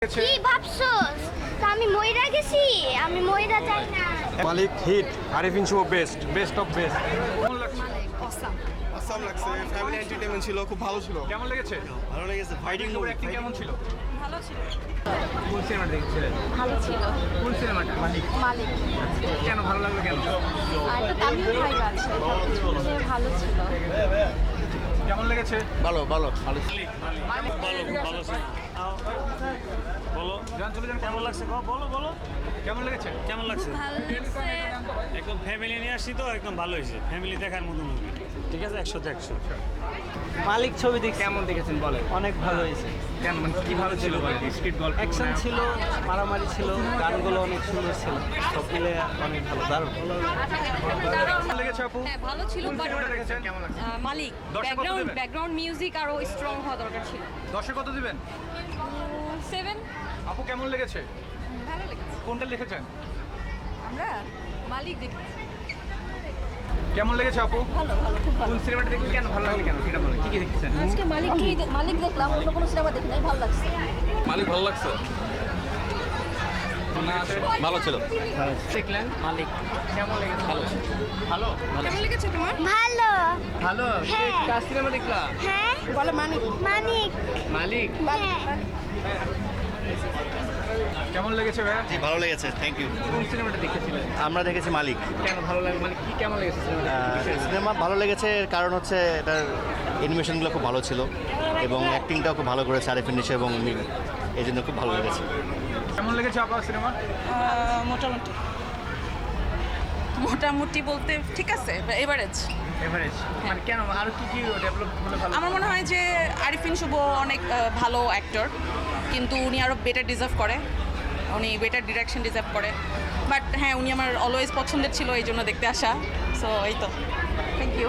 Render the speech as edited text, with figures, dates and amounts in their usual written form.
কি ভাবছস তা আমি মইরা গেছি আমি মইরা যাই না মালিক hit Arifin Shuvo best of best কেমন লাগছে? অসাম আসাম লাগছে, ফ্যামিলি এন্টারটেইনমেন্ট ছিল, খুব ভালো ছিল। কেমন লেগেছে? ভালো লেগেছে, ফাইটিং শুভ অ্যাক্টিং কেমন ছিল? ভালো ছিল কোন সিনেমাটা দেখেছিলেন? ভালো ছিল কোন সিনেমাটা? মালিক কেন ভালো লাগলো কেন? আর তো তামিল ভাই আছে ভালো ছিল কেমন লেগেছে? ভালো ভালো ভালো ছিল বলো জান চলে যান। কেমন লাগছে বলো বলো কেমন লেগেছে? কেমন লাগছে ভালো লাগছে একদম ফ্যামিলি নিয়ে আসছি তো একদম ভালো হয়েছে ফ্যামিলি দেখার মতো মুভি ঠিক আছে 100 মালিক ছবি দেখছি কেমন দেখেছেন বলেন? অনেক ভালো হয়েছে কেন মানে কি ভালো ছিল বলেন? স্পিড গল্প অ্যাকশন ছিল, মারামারি ছিল, গানগুলো অনেক সুন্দর ছিল, সব মিলে অনেক ভালো, দারুণ। কেমন লেগেছে আপু? হ্যাঁ ভালো ছিল কোন বাট সিনেমাটা দেখেছেন? কেমন লাগছে? মালিক দর্শক কত দেবেন? ব্যাকগ্রাউন্ড মিউজিক আরো স্ট্রং হওয়া দরকার ছিল 10-এ কত দিবেন? 7 আপু কেমন লেগেছে? ভালো লেগেছে কোনটা লিখেছেন? আমরা মালিক দেখি কেমন লেগেছে আপু? ভালো ভালো খুব ভালো কোন সিনেমাটা দেখলেন কেন ভালো লাগলো কেন সেটা বলেন। কি কি দেখেছেন? আজকে মালিক দেখলাম অন্য কোনো সিনেমা দেখি নাই ভালো লাগছে মালিক ভালো লাগছে ভালো ছিল দেখলেন মালিক কেমন লেগেছে? ভালো কেমন লেগেছে তোমার ভালো ভালো হ্যাঁ। কার সিনেমা দেখলা? হ্যাঁ বলে মালিক মানিক মালিক হ্যাঁ কেমন লেগেছে ভাইয়া? জি ভালো লেগেছে, থ্যাংক ইউ। কোন সিনেমাটা দেখেছিলেন? আমরা দেখেছি মালিক। কেন ভালো লাগে মানে কি কেমন লেগেছে সিনেমাটা? সিনেমা ভালো লেগেছে কারণ হচ্ছে এটার অ্যানিমেশনগুলো খুব ভালো ছিল এবং অ্যাক্টিংটাও খুব ভালো করেছে আরিফিন নিশো এবং মিম, এই জন্য খুব ভালো লেগেছে। কেমন লেগেছে আপনার সিনেমা? মোটামুটি মোটামুটি বলতে ঠিক আছে এভারেজ এভারেজ মানে কেন আরো কি কি ডেভেলপ হলে ভালো? আমার মনে হয় যে আরিফিন শুভ অনেক ভালো অ্যাক্টর কিন্তু উনি আরও বেটার ডিজার্ভ করে উনি বেটার ডিরেকশন ডিজার্ভ করে বাট হ্যাঁ উনি আমার অলওয়েজ পছন্দের ছিল এই জন্য দেখতে আসা সো এই তো থ্যাংক ইউ